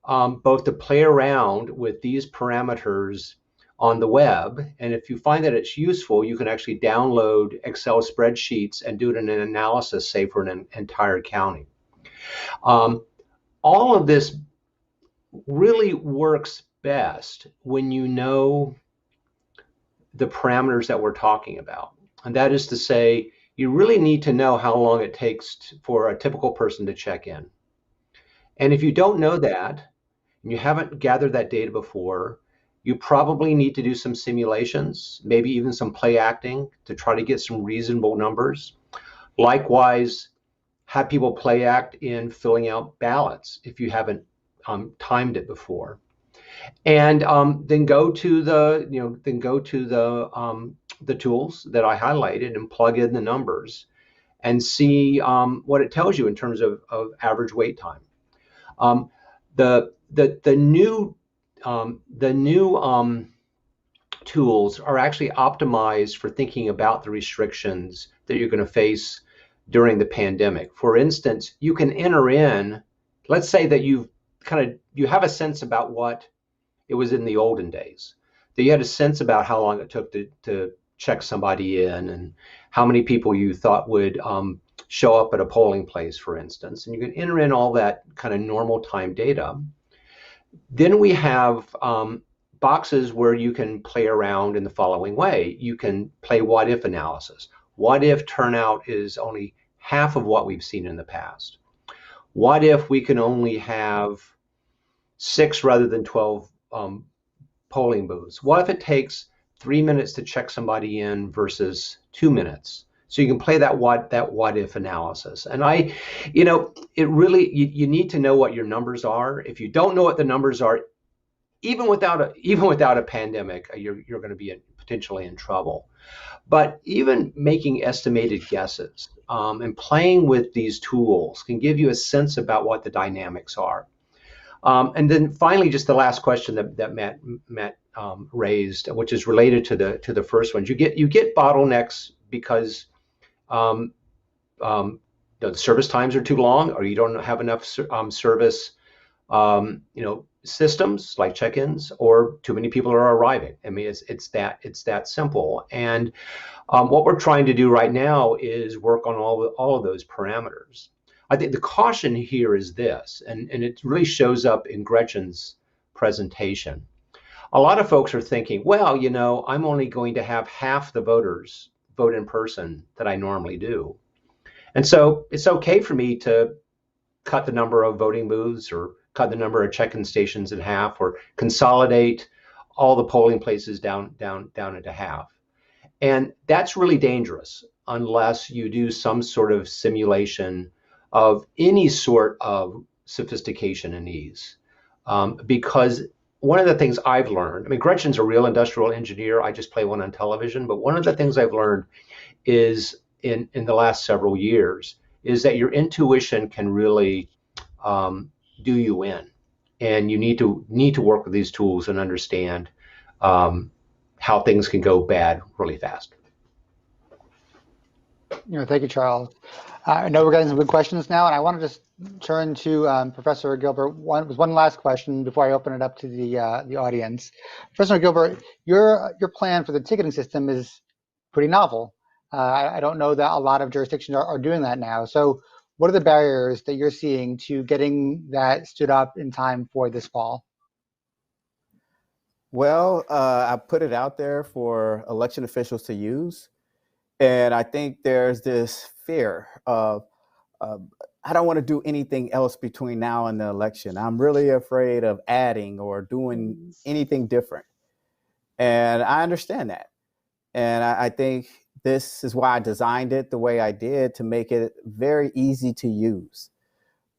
both to play around with these parameters on the web. And if you find that it's useful, you can actually download Excel spreadsheets and do it in an analysis, say, for an entire county. All of this really works best when you know the parameters that we're talking about. And that is to say, you really need to know how long it takes for a typical person to check in. And if you don't know that, and you haven't gathered that data before, you probably need to do some simulations, maybe even some play acting to try to get some reasonable numbers. Likewise, have people play act in filling out ballots if you haven't timed it before. And then go to the the tools that I highlighted and plug in the numbers and see what it tells you in terms of average wait time. The new tools are actually optimized for thinking about the restrictions that you're going to face during the pandemic. For instance, you can enter in, let's say that you have a sense about what it was in the olden days. that you had a sense about how long it took to check somebody in and how many people you thought would show up at a polling place, for instance. And you can enter in all that kind of normal time data. Then we have boxes where you can play around in the following way. You can play what if analysis. What if turnout is only half of what we've seen in the past? What if we can only have 6 rather than 12 polling booths? What if it takes 3 minutes to check somebody in versus 2 minutes? So you can play that what if analysis. And it really, you need to know what your numbers are. If you don't know what the numbers are, even without a pandemic, you're going to be potentially in trouble. But even making estimated guesses and playing with these tools can give you a sense about what the dynamics are. And then finally, just the last question that Matt raised, which is related to the first one. You get bottlenecks because the service times are too long, or you don't have enough service systems like check-ins, or too many people are arriving. I mean, it's that simple. And what we're trying to do right now is work on all of those parameters. I think the caution here is this, and it really shows up in Gretchen's presentation. A lot of folks are thinking, well, I'm only going to have half the voters vote in person that I normally do. And so it's okay for me to cut the number of voting booths or cut the number of check-in stations in half, or consolidate all the polling places down into half. And that's really dangerous unless you do some sort of simulation of any sort of sophistication and ease. Because one of the things I've learned, I mean, Gretchen's a real industrial engineer. I just play one on television. But one of the things I've learned is in the last several years is that your intuition can really do you in. And you need to work with these tools and understand how things can go bad really fast. Thank you, Charles. I know we're getting some good questions now, and I want to just turn to Professor Gilbert. One last question before I open it up to the audience. Professor Gilbert, your plan for the ticketing system is pretty novel. I don't know that a lot of jurisdictions are doing that now. So what are the barriers that you're seeing to getting that stood up in time for this fall? Well, I put it out there for election officials to use. And I think there's this fear of, I don't want to do anything else between now and the election. I'm really afraid of adding or doing anything different. And I understand that. And I think this is why I designed it the way I did, to make it very easy to use.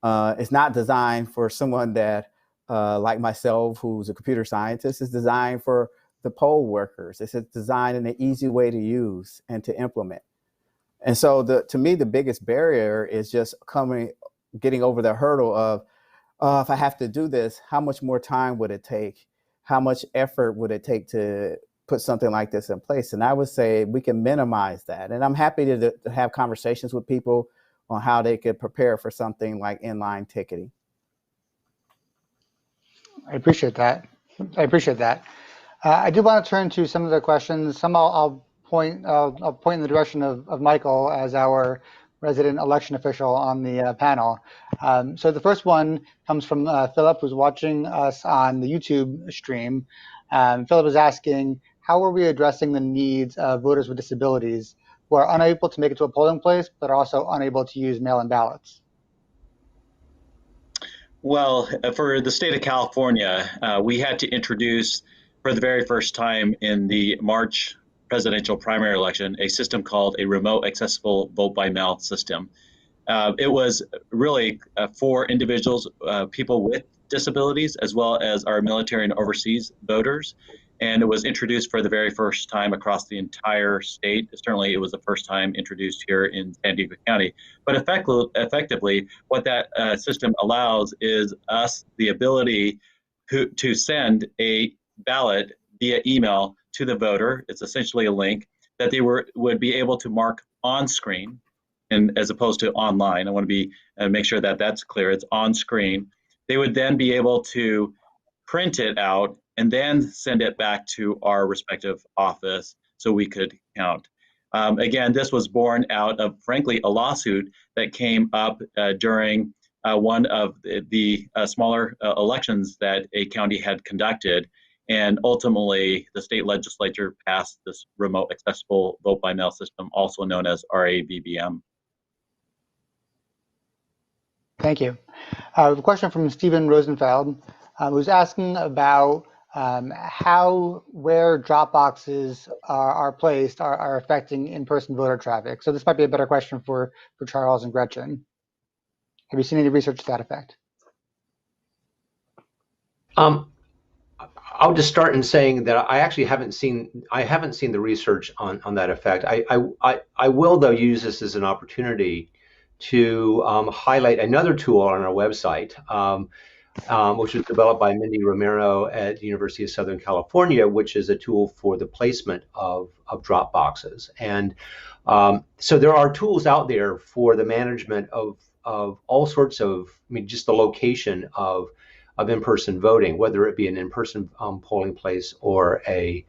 It's not designed for someone that, like myself, who's a computer scientist. It's designed for the poll workers. It's designed in an easy way to use and to implement. And so to me, the biggest barrier is just getting over the hurdle of, if I have to do this, how much more time would it take? How much effort would it take to put something like this in place? And I would say we can minimize that. And I'm happy to have conversations with people on how they could prepare for something like inline ticketing. I appreciate that. I do want to turn to some of the questions. Some I'll point in the direction of Michael as our resident election official on the panel. So the first one comes from Philip, who's watching us on the YouTube stream. Philip is asking, how are we addressing the needs of voters with disabilities who are unable to make it to a polling place, but are also unable to use mail-in ballots? Well, for the state of California, we had to introduce, for the very first time in the March presidential primary election, a system called a remote accessible vote by mail system. It was really for individuals, people with disabilities, as well as our military and overseas voters. And it was introduced for the very first time across the entire state. Certainly, it was the first time introduced here in San Diego County. But effectively, what that system allows is us the ability to send a ballot via email to the voter. It's essentially a link that they would be able to mark on screen, and as opposed to online. I want to make sure that that's clear. It's on screen. They would then be able to print it out and then send it back to our respective office so we could count. Again, this was born out of, frankly, a lawsuit that came up during one of the smaller elections that a county had conducted. And ultimately, the state legislature passed this remote accessible vote by mail system, also known as RAVBM. Thank you. A question from Stephen Rosenfeld, who's asking about where drop boxes are placed are affecting in-person voter traffic. So this might be a better question for Charles and Gretchen. Have you seen any research to that effect? I'll just start in saying that I actually haven't seen the research on that effect. I will, though, use this as an opportunity to highlight another tool on our website, which was developed by Mindy Romero at the University of Southern California, which is a tool for the placement of drop boxes. And so there are tools out there for the management of all sorts of, just the location of in-person voting, whether it be an in-person polling place or a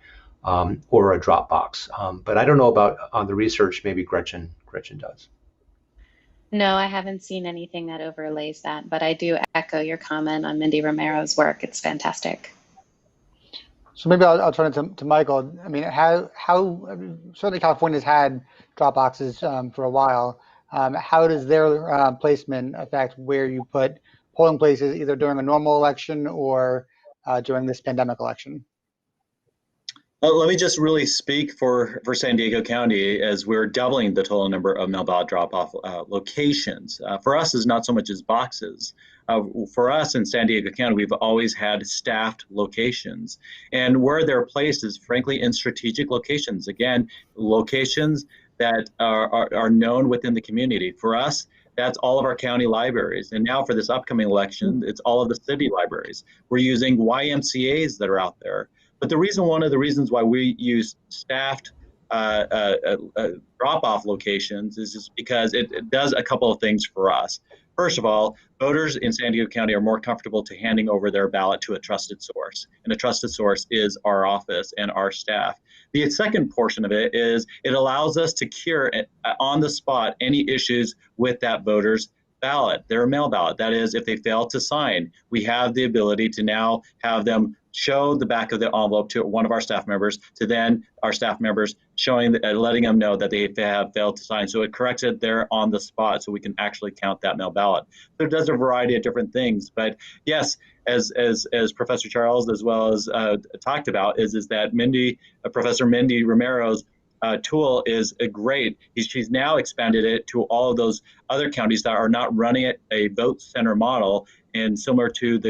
drop box. But I don't know about on the research. Maybe Gretchen does. No, I haven't seen anything that overlays that, but I do echo your comment on Mindy Romero's work. It's fantastic. So maybe I'll turn it to Michael. I mean, how certainly California's had drop boxes for a while. How does their placement affect where you put polling places, either during a normal election or during this pandemic election? Let me just really speak for San Diego County, as we're doubling the total number of mail ballot drop-off locations. For us, is not so much as boxes. For us in San Diego County, we've always had staffed locations. And where they're placed is, frankly, in strategic locations. Again, locations that are known within the community. For us, that's all of our county libraries. And now for this upcoming election, it's all of the city libraries. We're using YMCAs that are out there. But one of the reasons why we use staffed drop-off locations is just because it does a couple of things for us. First of all, voters in San Diego County are more comfortable to handing over their ballot to a trusted source. And a trusted source is our office and our staff. The second portion of it is it allows us to cure on the spot any issues with that voter's ballot, their mail ballot. That is, if they fail to sign, we have the ability to now have them show the back of the envelope to one of our staff members, to then our staff members letting them know that they have failed to sign. So it corrects it there on the spot, so we can actually count that mail ballot. So it does a variety of different things. But yes, as Professor Charles as well as talked about, is that Professor Mindy Romero's tool is great. She's now expanded it to all of those other counties that are not running a vote center model, and similar to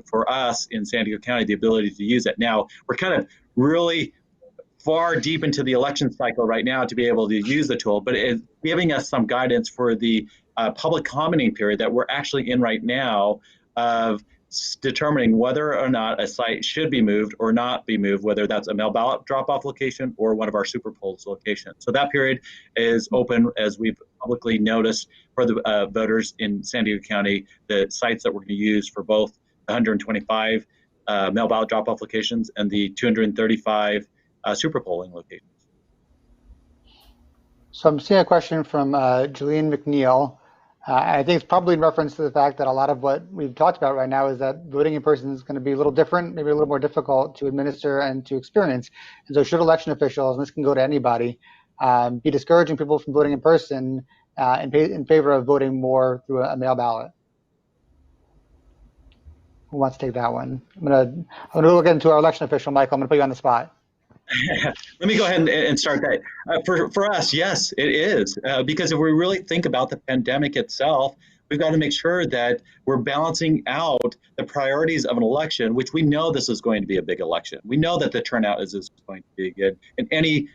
for us in San Diego County, the ability to use it. Now, we're kind of really far deep into the election cycle right now to be able to use the tool, but it's giving us some guidance for the public commenting period that we're actually in right now of determining whether or not a site should be moved or not be moved, whether that's a mail ballot drop-off location or one of our super polls locations. So that period is open, as we've publicly noticed, for the voters in San Diego County, the sites that we're going to use for both 125 mail ballot drop-off locations and the 235 super polling locations. So I'm seeing a question from Julian McNeil. I think it's probably in reference to the fact that a lot of what we've talked about right now is that voting in person is going to be a little different, maybe a little more difficult to administer and to experience. And so should election officials, and this can go to anybody, be discouraging people from voting in person in favor of voting more through a mail ballot? Who wants to take that one? I'm gonna look into our election official, Michael. I'm gonna put you on the spot. Let me go ahead and start that. For us, yes, it is. Because if we really think about the pandemic itself, we've got to make sure that we're balancing out the priorities of an election, which we know this is going to be a big election. We know that the turnout is going to be good. In any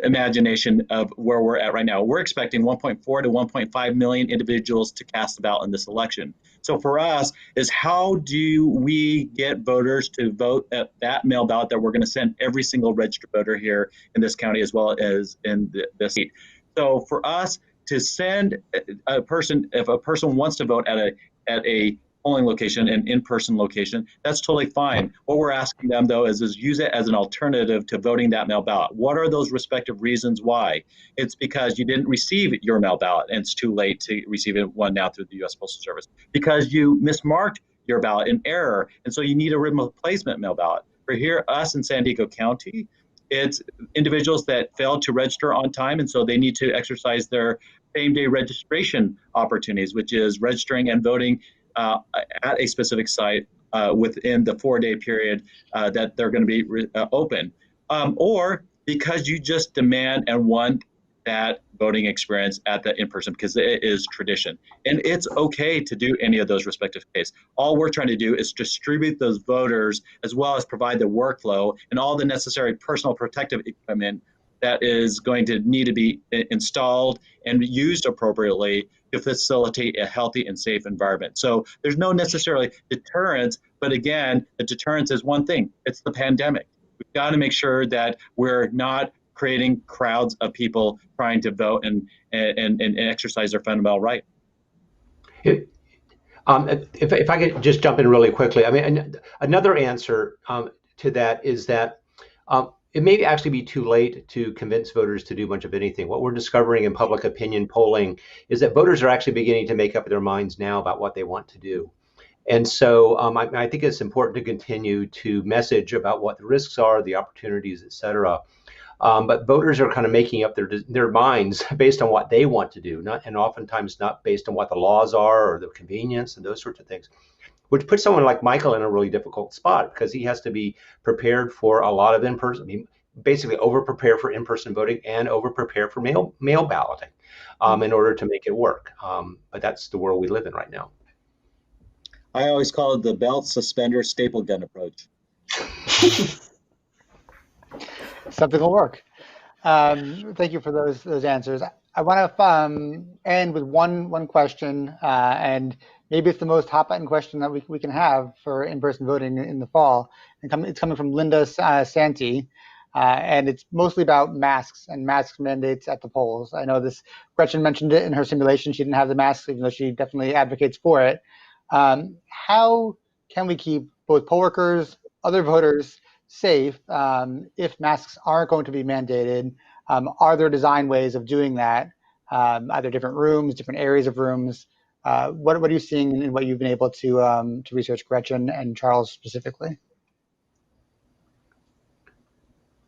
imagination of where we're at right now, we're expecting 1.4 to 1.5 million individuals to cast a ballot in this election. So for us is, how do we get voters to vote at that mail ballot that we're going to send every single registered voter here in this county as well as in the state? So for us to send a person, if a person wants to vote at a polling location and in-person location, that's totally fine. What we're asking them, though, is use it as an alternative to voting that mail ballot. What are those respective reasons why? It's because you didn't receive your mail ballot, and it's too late to receive one now through the U.S. Postal Service. Because you mismarked your ballot in error, and so you need a replacement mail ballot. For here, us in San Diego County, it's individuals that failed to register on time, and so they need to exercise their same-day registration opportunities, which is registering and voting at a specific site within the 4-day period that they're going to be open. Or because you just demand and want that voting experience at the in-person, because it is tradition. And it's okay to do any of those respective cases. All we're trying to do is distribute those voters as well as provide the workflow and all the necessary personal protective equipment that is going to need to be installed and used appropriately to facilitate a healthy and safe environment. So there's no necessarily deterrence, but again, the deterrence is one thing, it's the pandemic. We've got to make sure that we're not creating crowds of people trying to vote and exercise their fundamental right. If I could just jump in really quickly, I mean, another answer to that is that it may actually be too late to convince voters to do much of anything. What we're discovering in public opinion polling is that voters are actually beginning to make up their minds now about what they want to do. And so I think it's important to continue to message about what the risks are, the opportunities, et cetera. But voters are kind of making up their minds based on what they want to do, and oftentimes not based on what the laws are or the convenience and those sorts of things, which puts someone like Michael in a really difficult spot because he has to be prepared for a lot of in-person, I mean, basically over-prepare for in-person voting and over-prepare for mail balloting in order to make it work. But that's the world we live in right now. I always call it the belt, suspender, staple gun approach. Something will work. Thank you for those answers. I want to end with one question, and maybe it's the most hot button question that we can have for in-person voting in the fall. And it's coming from Linda Santi, and it's mostly about masks and mask mandates at the polls. I know Gretchen mentioned it in her simulation. She didn't have the masks, even though she definitely advocates for it. How can we keep both poll workers, other voters safe if masks aren't going to be mandated? Are there design ways of doing that? Either different rooms, different areas of rooms? What are you seeing in what you've been able to research, Gretchen and Charles specifically?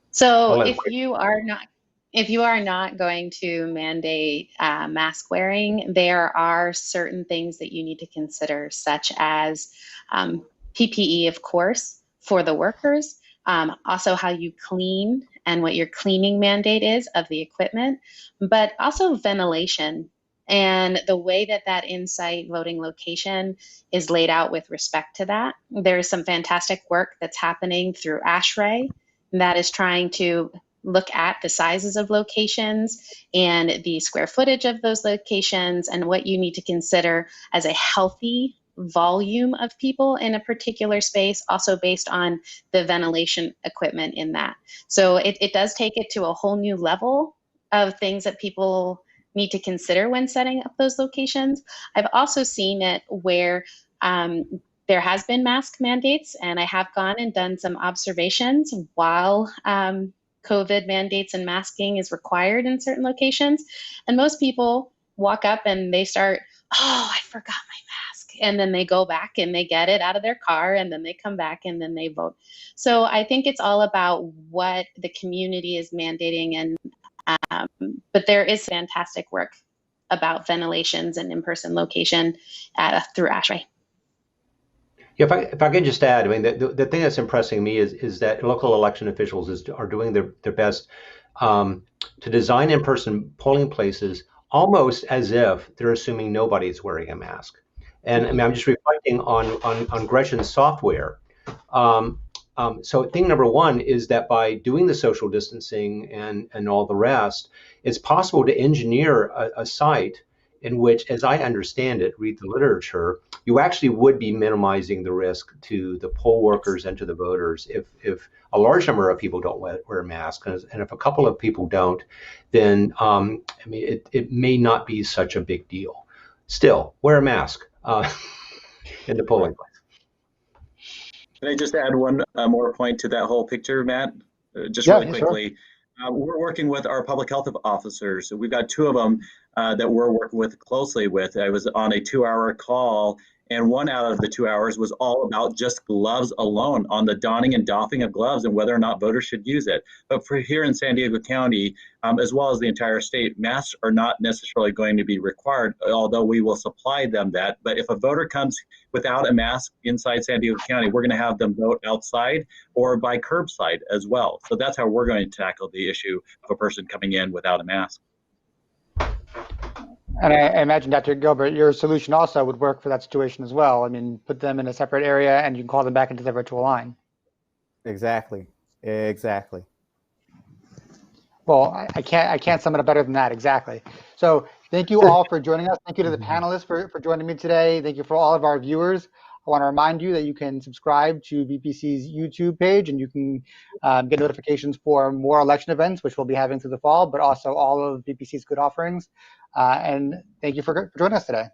So if you are not going to mandate mask wearing, there are certain things that you need to consider, such as PPE, of course, for the workers, also how you clean and what your cleaning mandate is of the equipment, but also ventilation and the way that in-site voting location is laid out with respect to that. There's some fantastic work that's happening through ASHRAE that is trying to look at the sizes of locations and the square footage of those locations and what you need to consider as a healthy volume of people in a particular space, also based on the ventilation equipment in that. So it does take it to a whole new level of things that people need to consider when setting up those locations. I've also seen it where there has been mask mandates, and I have gone and done some observations while COVID mandates and masking is required in certain locations. And most people walk up and they start, oh, I forgot my mask. And then they go back and they get it out of their car, and then they come back and then they vote. So I think it's all about what the community is mandating. And but there is fantastic work about ventilations and in-person location through ASHRAE. Yeah, if I could just add, I mean, the thing that's impressing me is that local election officials are doing their best to design in-person polling places almost as if they're assuming nobody's wearing a mask. And I mean, I'm just reflecting on Gretchen's software. So thing number one is that by doing the social distancing and all the rest, it's possible to engineer a site in which, as I understand it, read the literature, you actually would be minimizing the risk to the poll workers and to the voters if a large number of people don't wear masks, and if a couple of people don't, then I mean it may not be such a big deal. Still, wear a mask. in the polling place. Can I just add one more point to that whole picture, Matt? Just Yeah, really yeah, sure. quickly. We're working with our public health officers. We've got two of them that we're working with closely with. I was on a 2-hour call, and 1 out of the 2 hours was all about just gloves alone, on the donning and doffing of gloves and whether or not voters should use it. But for here in San Diego County, as well as the entire state, masks are not necessarily going to be required, although we will supply them that. But if a voter comes without a mask inside San Diego County, we're going to have them vote outside or by curbside as well. So that's how we're going to tackle the issue of a person coming in without a mask. And I imagine, Dr. Gilbert, your solution also would work for that situation as well. I mean, put them in a separate area and you can call them back into the virtual line. Exactly. Exactly. Well, I can't sum it up better than that. Exactly. So thank you all for joining us. Thank you to the panelists for joining me today. Thank you for all of our viewers. I want to remind you that you can subscribe to VPC's YouTube page and you can get notifications for more election events, which we'll be having through the fall, but also all of VPC's good offerings. And thank you for joining us today.